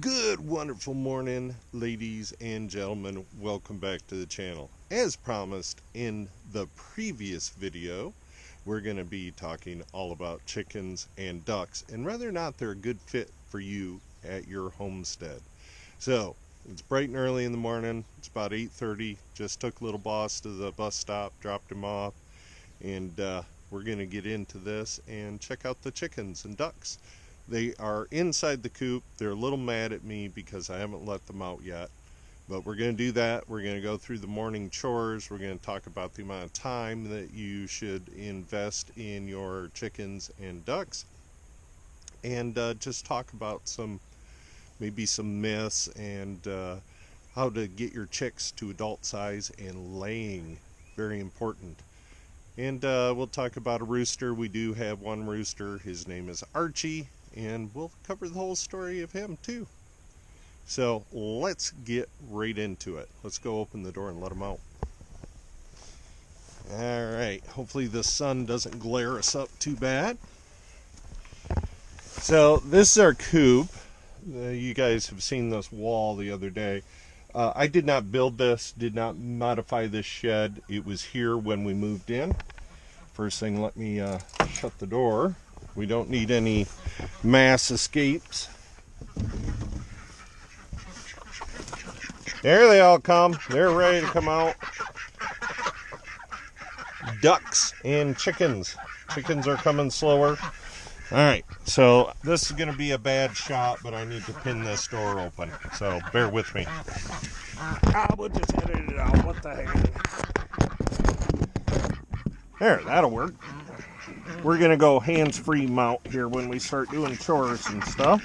Good wonderful morning, ladies and gentlemen. Welcome back to the channel. As promised in the previous video, we're going to be talking all about chickens and ducks and whether or not they're a good fit for you at your homestead. So it's bright and early in the morning. It's about 8:30. Just took little boss to the bus stop, dropped him off, and we're going to get into this and check out the chickens and ducks. They are inside the coop. They're a little mad at me because I haven't let them out yet. But we're going to do that. We're going to go through the morning chores. We're going to talk about the amount of time that you should invest in your chickens and ducks. And just talk about maybe some myths and how to get your chicks to adult size and laying. Very important. And we'll talk about a rooster. We do have one rooster. His name is Archie. And we'll cover the whole story of him too. So let's get right into it. Let's go open the door and let him out. Alright, hopefully the sun doesn't glare us up too bad. So this is our coop. You guys have seen this wall the other day. I did not build this, did not modify this shed. It was here when we moved in. First thing, let me shut the door. We don't need any mass escapes. There they all come. They're ready to come out. Ducks and chickens. Chickens are coming slower. Alright, so this is going to be a bad shot, but I need to pin this door open. So bear with me. We'll just edit it out. What the heck? There, that'll work. We're going to go hands-free mount here when we start doing chores and stuff.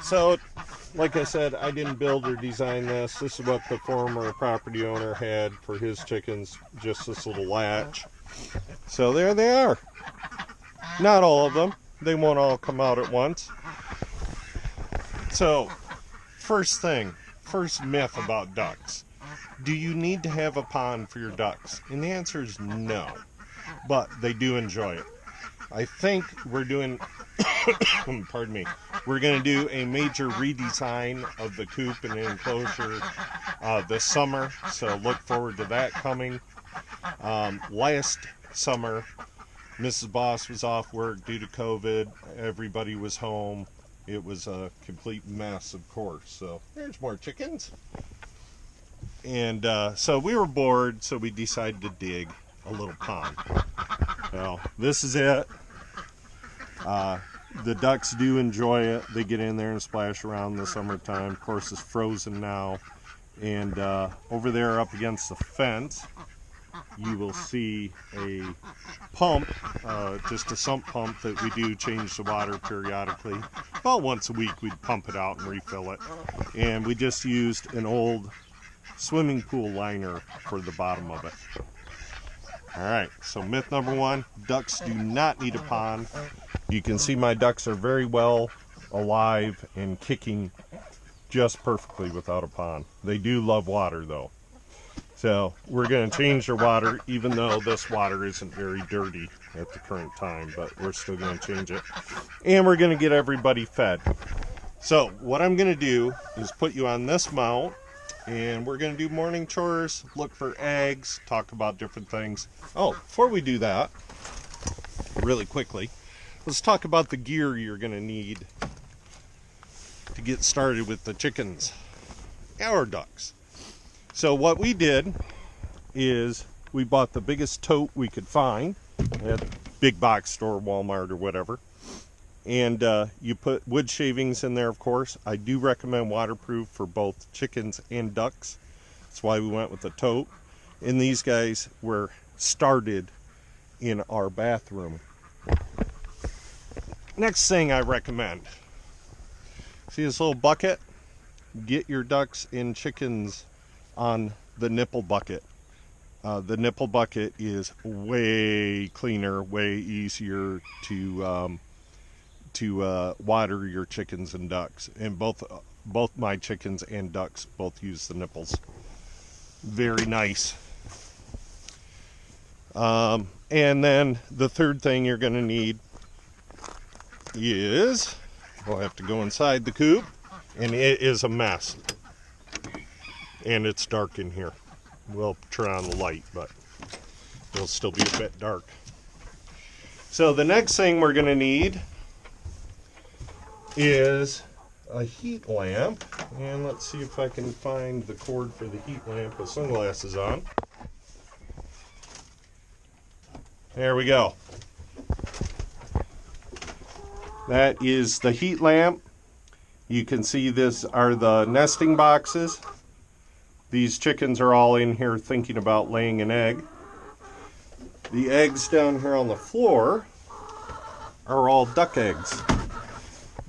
So, like I said, I didn't build or design this. This is what the former property owner had for his chickens, just this little latch. So there they are. Not all of them. They won't all come out at once. So, first myth about ducks. Do you need to have a pond for your ducks? And the answer is no, but they do enjoy it. I think we're doing, pardon me, we're going to do a major redesign of the coop and enclosure this summer, so look forward to that coming. Last summer, Mrs. Boss was off work due to COVID. Everybody was home. It was a complete mess, of course. So there's more chickens. And so we were bored, so we decided to dig a little pond. Well, this is it. The ducks do enjoy it. They get in there and splash around in the summertime. Of course, it's frozen now. And over there up against the fence, you will see a pump, just a sump pump that we do change the water periodically. About once a week, we'd pump it out and refill it. And we just used an old swimming pool liner for the bottom of it. Alright, so myth number one, ducks do not need a pond. You can see my ducks are very well alive and kicking just perfectly without a pond. They do love water though. So we're going to change their water, even though this water isn't very dirty at the current time, but we're still going to change it. And we're going to get everybody fed. So what I'm going to do is put you on this mount, and we're going to do morning chores, look for eggs, talk about different things. Oh, before we do that, really quickly, let's talk about the gear you're going to need to get started with the chickens or ducks. So what we did is we bought the biggest tote we could find at big box store, Walmart or whatever. And you put wood shavings in there, of course. I do recommend waterproof for both chickens and ducks. That's why we went with the tote. And these guys were started in our bathroom. Next thing I recommend. See this little bucket? Get your ducks and chickens on the Nipple Bucket. The Nipple Bucket is way cleaner, way easier to water your chickens and ducks, and both my chickens and ducks both use the nipples. Very nice. And then the third thing you're going to need is, we'll have to go inside the coop, and it is a mess. And it's dark in here. We'll turn on the light, but it'll still be a bit dark. So the next thing we're going to need is a heat lamp. And let's see if I can find the cord for the heat lamp with sunglasses on. There we go. That is the heat lamp. You can see this are the nesting boxes. These chickens are all in here thinking about laying an egg. The eggs down here on the floor are all duck eggs.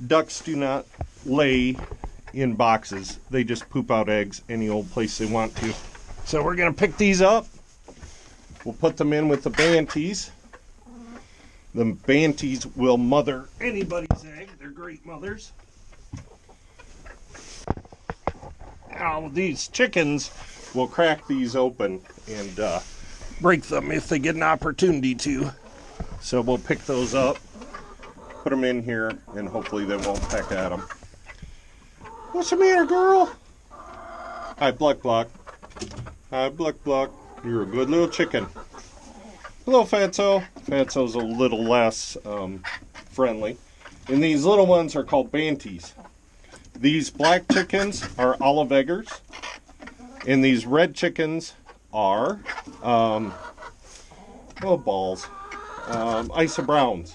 Ducks do not lay in boxes. They just poop out eggs any old place they want to. So we're going to pick these up. We'll put them in with the banties. The banties will mother anybody's egg. They're great mothers. Now these chickens will crack these open and break them if they get an opportunity to. So we'll pick those up, put them in here, and hopefully they won't peck at them. What's the matter, girl? Hi, Bluck Bluck. Hi, Bluck Bluck. You're a good little chicken. Hello, Fatso. Fatso's a little less friendly. And these little ones are called banties. These black chickens are olive eggers. And these red chickens are, Isa Browns.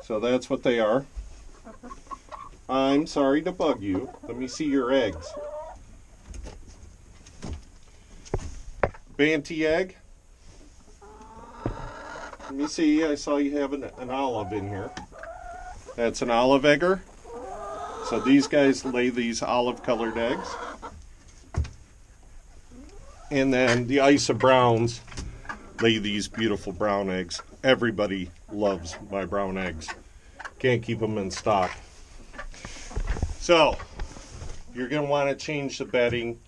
So that's what they are. I'm sorry to bug you. Let me see your eggs. Banty egg. Let me see. I saw you have an olive in here. That's an olive egger. So these guys lay these olive colored eggs. And then the Isa Browns lay these beautiful brown eggs. Everybody loves my brown eggs. Can't keep them in stock. So you're going to want to change the bedding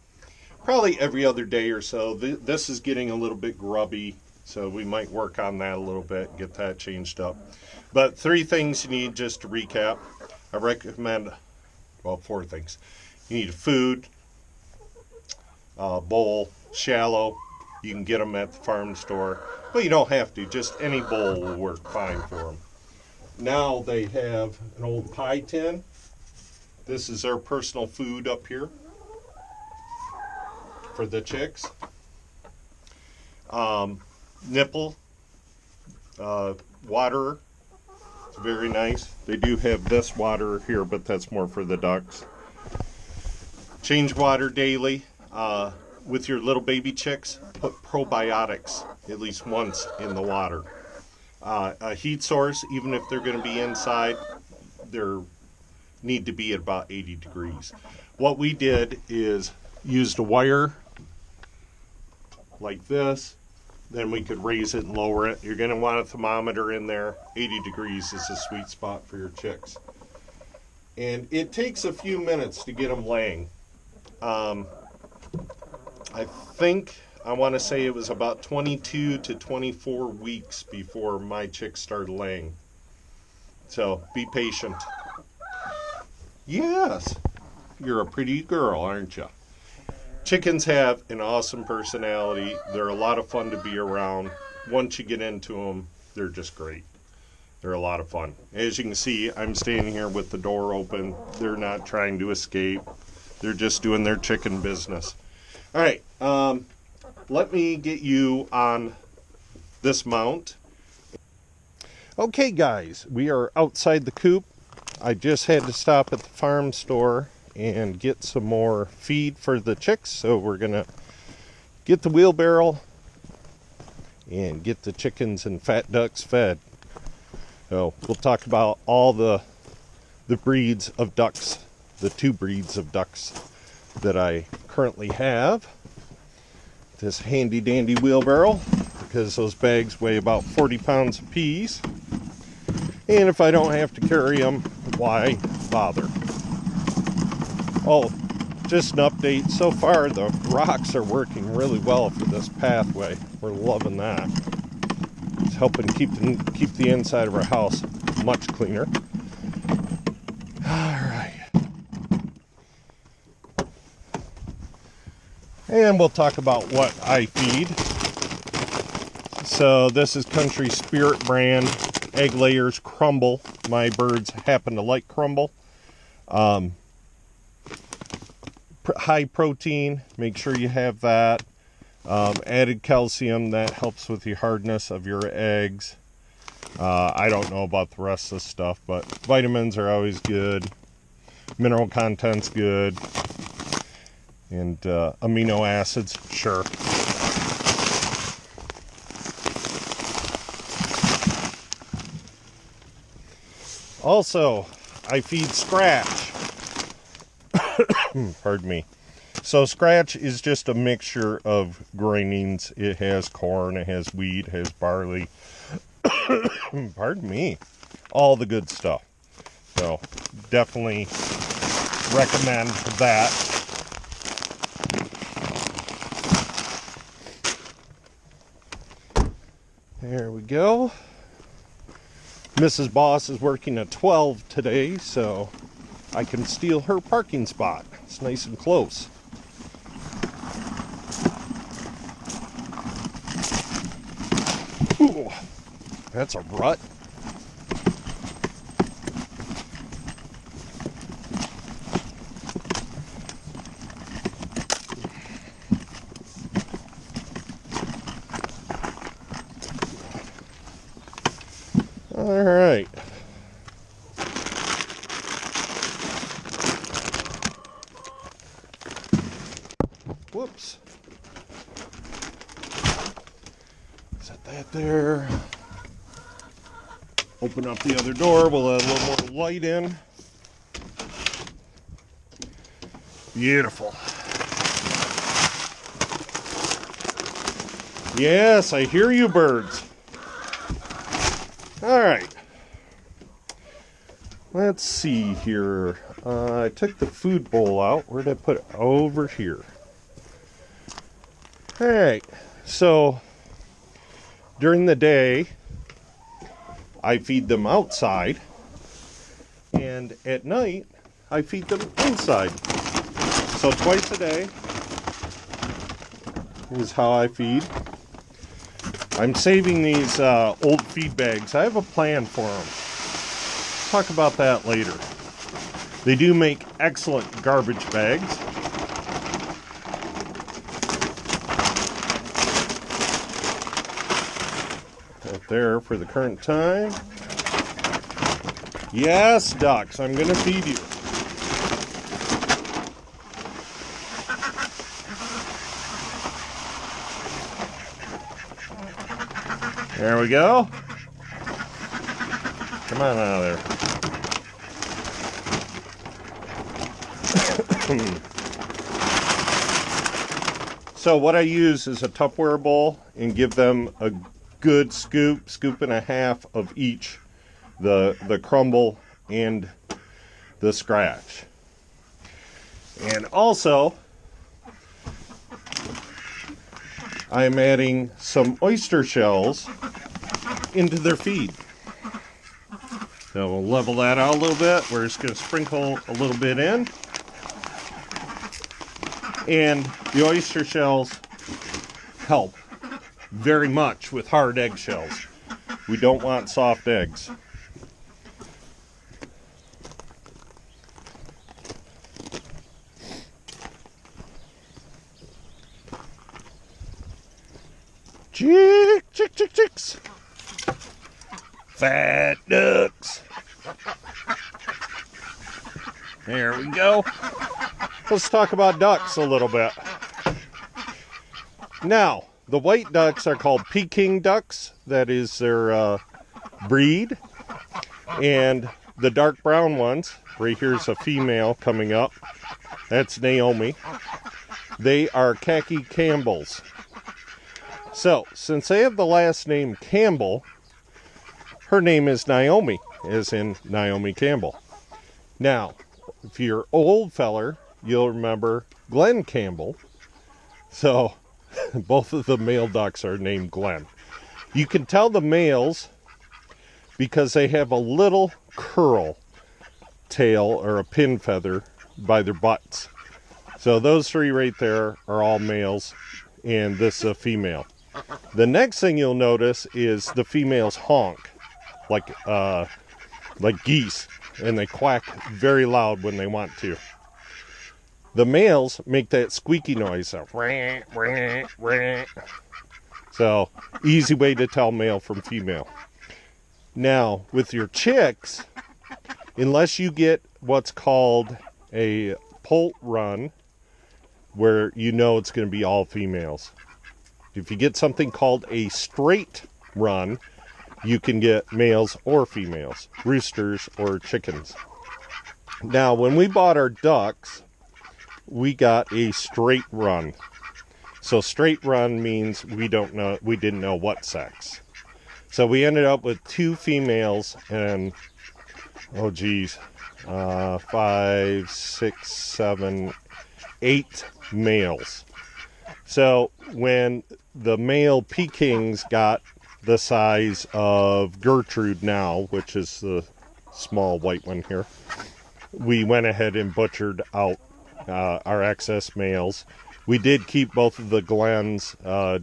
probably every other day or so. This is getting a little bit grubby, so we might work on that a little bit, get that changed up. But 3 things you need, just to recap. I recommend, well, 4 things. You need food, bowl, shallow. You can get them at the farm store, but you don't have to. Just any bowl will work fine for them. Now they have an old pie tin. This is their personal food up here for the chicks. Nipple water. It's very nice. They do have this water here, but that's more for the ducks. Change water daily. With your little baby chicks, put probiotics at least once in the water. A heat source, even if they're going to be inside, they need to be at about 80 degrees. What we did is used a wire like this. Then we could raise it and lower it. You're going to want a thermometer in there. 80 degrees is a sweet spot for your chicks. And it takes a few minutes to get them laying. I think, I want to say it was about 22 to 24 weeks before my chicks started laying. So be patient. Yes, you're a pretty girl, aren't you? Chickens have an awesome personality. They're a lot of fun to be around. Once you get into them, they're just great. They're a lot of fun. As you can see, I'm standing here with the door open. They're not trying to escape. They're just doing their chicken business. All right, let me get you on this mount. Okay, guys, we are outside the coop. I just had to stop at the farm store and get some more feed for the chicks, so we're gonna get the wheelbarrow and get the chickens and fat ducks fed. So we'll talk about all the breeds of ducks, the 2 breeds of ducks that I currently have. This handy dandy wheelbarrow, because those bags weigh about 40 pounds apiece, and if I don't have to carry them, why bother? Oh, just an update. So far the rocks are working really well for this pathway. We're loving that. It's helping keep the inside of our house much cleaner. All right. And we'll talk about what I feed. So this is Country Spirit brand egg layers crumble. My birds happen to like crumble. High protein, make sure you have that. Added calcium, that helps with the hardness of your eggs. I don't know about the rest of the stuff, but vitamins are always good. Mineral content's good. And amino acids, sure. Also, I feed scratch. Pardon me. So scratch is just a mixture of grainings. It has corn, it has wheat, it has barley. Pardon me. All the good stuff. So definitely recommend that. There we go. Mrs. Boss is working at 12 today, so I can steal her parking spot. It's nice and close. Ooh, that's a rut. All right. Whoops. Set that there. Open up the other door. We'll add a little more light in. Beautiful. Yes, I hear you, birds. All right. Let's see here. I took the food bowl out. Where did I put it? Over here. All right. So during the day, I feed them outside, and at night, I feed them inside. So twice a day is how I feed. I'm saving these old feed bags. I have a plan for them. Talk about that later. They do make excellent garbage bags. Right there for the current time. Yes, ducks, I'm going to feed you. There we go. Come on out of there. So what I use is a Tupperware bowl and give them a good scoop and a half of each, the crumble and the scratch. And also, I'm adding some oyster shells into their feed. So we'll level that out a little bit. We're just going to sprinkle a little bit in. And the oyster shells help very much with hard eggshells. We don't want soft eggs. Chicks. Fat ducks. There we go. Let's talk about ducks a little bit. Now, the white ducks are called Peking ducks. That is their breed. And the dark brown ones, right here's a female coming up. That's Naomi. They are khaki Campbells. So, since they have the last name Campbell, her name is Naomi, as in Naomi Campbell. Now, if you're old feller, you'll remember Glenn Campbell. So, Both of the male ducks are named Glenn. You can tell the males because they have a little curl tail or a pin feather by their butts. So those three right there are all males, and this is a female. The next thing you'll notice is the females honk like geese, and they quack very loud when they want to. The males make that squeaky noise. So, easy way to tell male from female. Now, with your chicks, unless you get what's called a poult run, where you know it's going to be all females. If you get something called a straight run, you can get males or females, roosters or chickens. Now, when we bought our ducks, we got a straight run. So straight run means we didn't know what sex. So we ended up with 2 females and 5, 6, 7, 8 males. So when the male Pekings got the size of Gertrude now, which is the small white one here, we went ahead and butchered out our excess males. We did keep both of the Glens, or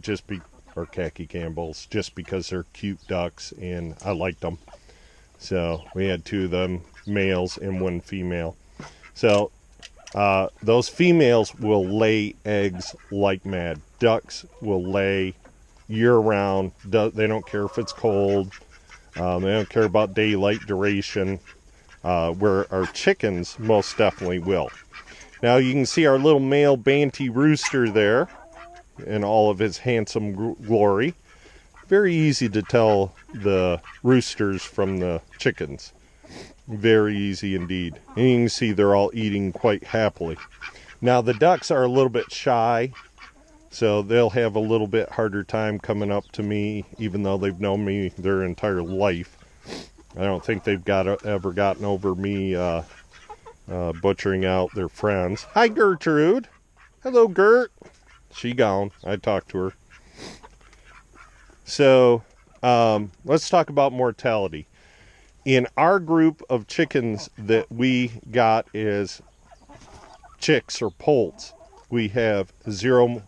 khaki Campbells, just because they're cute ducks and I liked them. So we had 2 of them males and 1 female. So those females will lay eggs like mad. Ducks will lay year-round. They don't care if it's cold. They don't care about daylight duration, where our chickens most definitely will. Now you can see our little male Banty rooster there in all of his handsome glory. Very easy to tell the roosters from the chickens. Very easy indeed. And you can see they're all eating quite happily. Now the ducks are a little bit shy, so they'll have a little bit harder time coming up to me, even though they've known me their entire life. I don't think they've ever gotten over me butchering out their friends. Hi, Gertrude. Hello, Gert. She gone. I talked to her. So let's talk about mortality. In our group of chickens that we got as chicks or poults, we have 0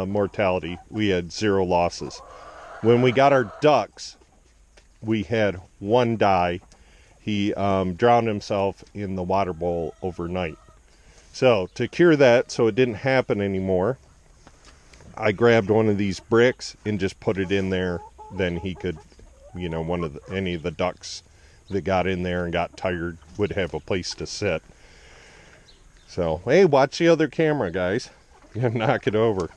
mortality. We had 0 losses. When we got our ducks, we had 1 die. He drowned himself in the water bowl overnight. So to cure that so it didn't happen anymore, I grabbed one of these bricks and just put it in there. Then he could, any of the ducks that got in there and got tired would have a place to sit. So, hey, watch the other camera, guys. Knock it over.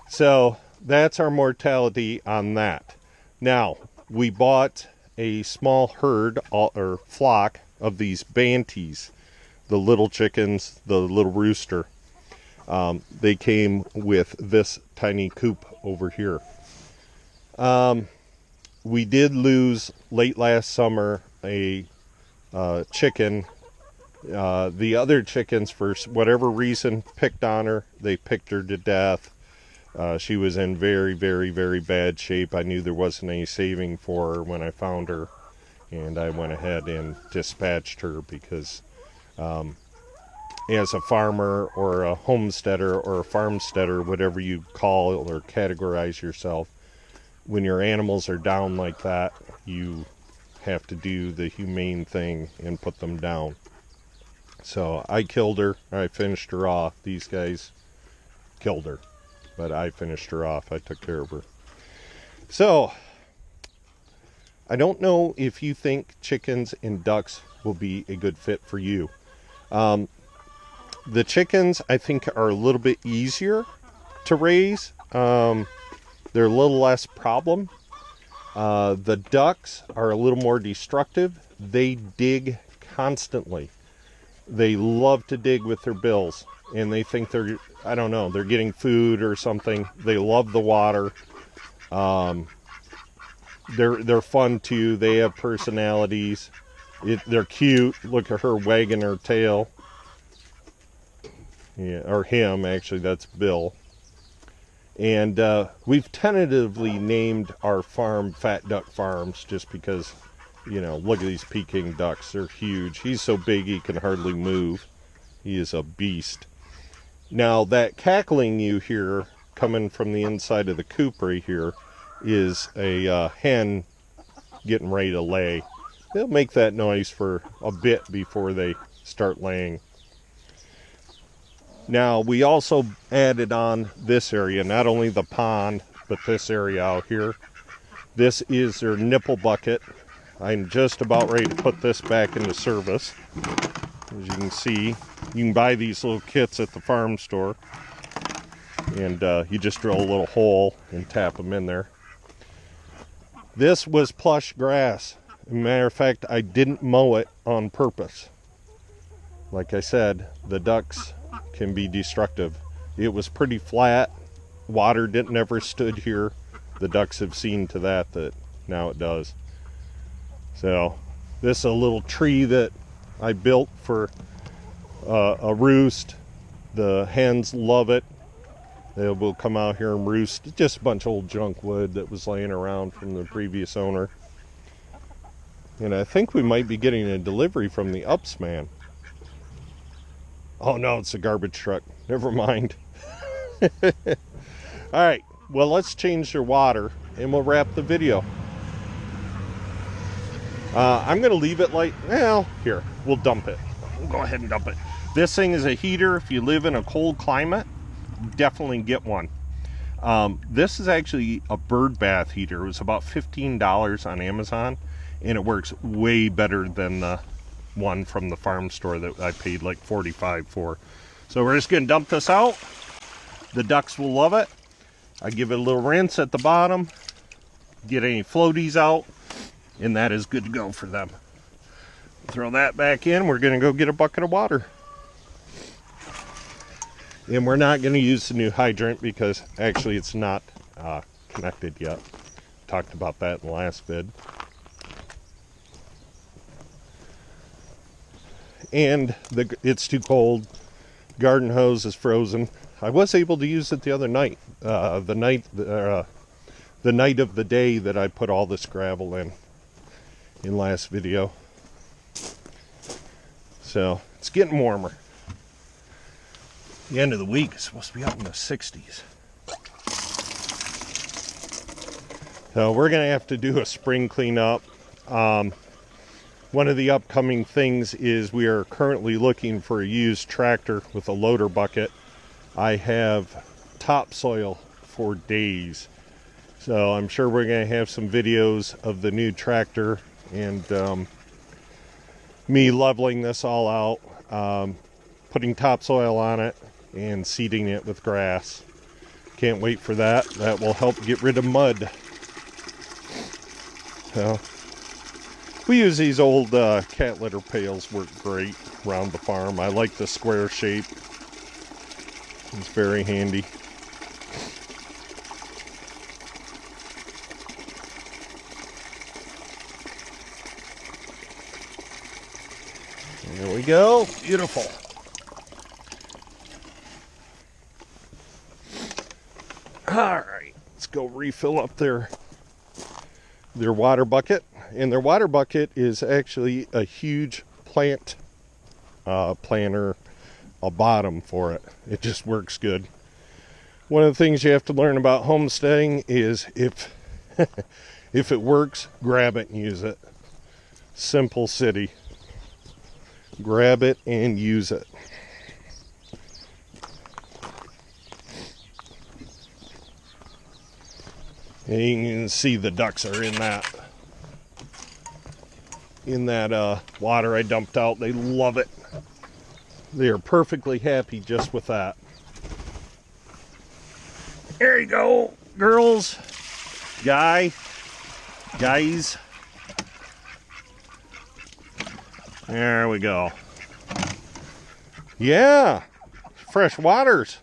So that's our mortality on that. Now, we bought a small herd or flock of these Banties, the little chickens, the little rooster. They came with this tiny coop over here. We did lose late last summer a chicken. The other chickens, for whatever reason, picked on her. They picked her to death. She was in very, very, very bad shape. I knew there wasn't any saving for her when I found her, and I went ahead and dispatched her because as a farmer or a homesteader or a farmsteader, whatever you call or categorize yourself, when your animals are down like that, you have to do the humane thing and put them down. So I killed her. I finished her off. These guys killed her, but I finished her off. I took care of her. So I don't know if you think chickens and ducks will be a good fit for you. The chickens, I think, are a little bit easier to raise. They're a little less problem. The ducks are a little more destructive. They dig constantly. They love to dig with their bills, and they think they're getting food or something. They love the water. They're fun too. They have personalities. They're cute. Look at her wagging her tail. Yeah, or him, actually, that's Bill. And we've tentatively named our farm Fat Duck Farms just because, you know, look at these Peking ducks. They're huge. He's so big he can hardly move. He is a beast. Now, that cackling you hear coming from the inside of the coop right here is a hen getting ready to lay. They'll make that noise for a bit before they start laying. Now, we also added on this area, not only the pond, but this area out here. This is their Nipple Bucket. I'm just about ready to put this back into service. As you can see, you can buy these little kits at the farm store. And you just drill a little hole and tap them in there. This was plush grass. As a matter of fact, I didn't mow it on purpose. Like I said, the ducks can be destructive. It was pretty flat. Water never stood here. The ducks have seen to that now it does. So this is a little tree that I built for a roost. The hens love it. They will come out here and roost. It's just a bunch of old junk wood that was laying around from the previous owner. And I think we might be getting a delivery from the Ups man. Oh no, it's a garbage truck. Never mind. Alright, well, let's change their water and we'll wrap the video. I'm going to leave it like, well, here, we'll dump it. We'll go ahead and dump it. This thing is a heater. If you live in a cold climate, definitely get one. This is actually a bird bath heater. It was about $15 on Amazon, and it works way better than the one from the farm store that I paid like $45 for. So we're just going to dump this out. The ducks will love it. I give it a little rinse at the bottom, get any floaties out, and that is good to go for them. Throw that back in. We're going to go get a bucket of water. And we're not going to use the new hydrant because actually it's not connected yet. Talked about that in the last vid. And it's too cold. Garden hose is frozen. I was able to use it the other night. The night of the day that I put all this gravel in last video. So it's getting warmer. The end of the week is supposed to be up in the 60s. So we're going to have to do a spring cleanup. One of the upcoming things is we are currently looking for a used tractor with a loader bucket. I have topsoil for days. So I'm sure we're going to have some videos of the new tractor and me leveling this all out, putting topsoil on it, and seeding it with grass. Can't wait for that. That will help get rid of mud. So we use these old cat litter pails, work great around the farm. I like the square shape. It's very handy. There we go. Beautiful. Alright, let's go refill up their water bucket. And their water bucket is actually a huge plant planter, a bottom for it. It just works good. One of the things you have to learn about homesteading is if if it works, grab it and use it. Simple city. Grab it and use it. And you can see the ducks are in that water I dumped out. They love it. They are perfectly happy just with that. There you go, girls, guys. There we go. Yeah, fresh waters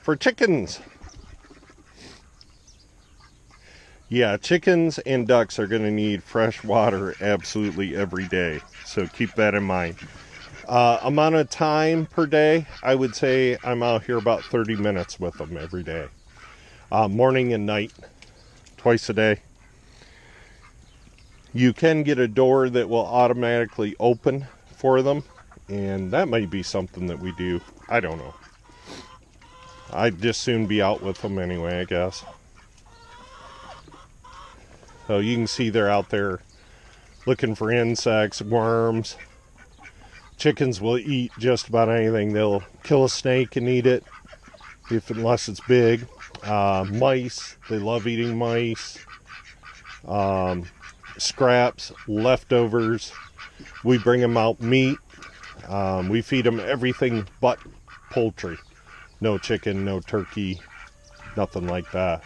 for chickens. Yeah, chickens and ducks are going to need fresh water absolutely every day. So keep that in mind. Amount of time per day, I would say I'm out here about 30 minutes with them every day. morning and night, twice a day. You can get a door that will automatically open for them, and that might be something that we do. I don't know. I'd just soon be out with them anyway, I guess. So you can see they're out there looking for insects, worms. Chickens will eat just about anything. They'll kill a snake and eat it, unless it's big. Mice, they love eating mice. Scraps, leftovers. We bring them out meat. We feed them everything but poultry. No chicken, no turkey, nothing like that.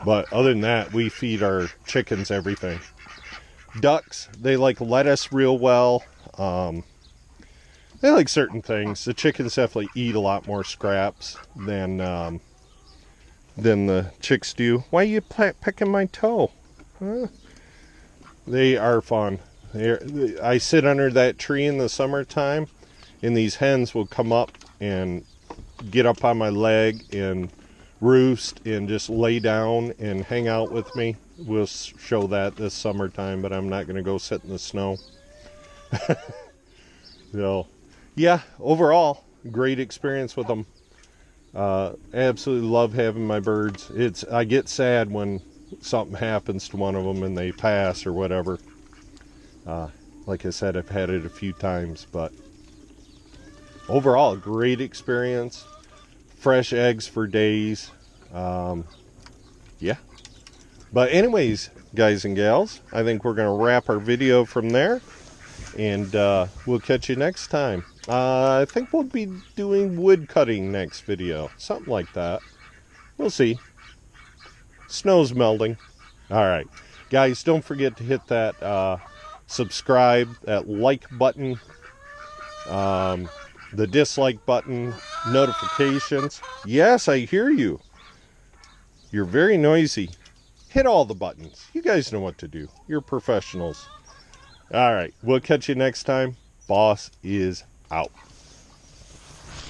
But other than that, we feed our chickens everything. Ducks, they like lettuce real well. They like certain things. The chickens definitely eat a lot more scraps than the chicks do. Why are you pecking my toe? Huh? They are fun. I sit under that tree in the summertime, and these hens will come up and get up on my leg and roost and just lay down and hang out with me. We'll show that this summertime, but I'm not going to go sit in the snow. So, yeah, overall, great experience with them. Absolutely love having my birds. I get sad when something happens to one of them and they pass or whatever. Like I said, I've had it a few times, but overall, great experience. Fresh eggs for days. Yeah. But anyways, guys and gals, I think we're going to wrap our video from there. And we'll catch you next time. I think we'll be doing wood cutting next video. Something like that. We'll see. Snow's melting. Alright. Guys, don't forget to hit that subscribe, that like button, the dislike button, notifications. Yes, I hear you. You're very noisy. Hit all the buttons. You guys know what to do. You're professionals. Alright, we'll catch you next time. Boss is out.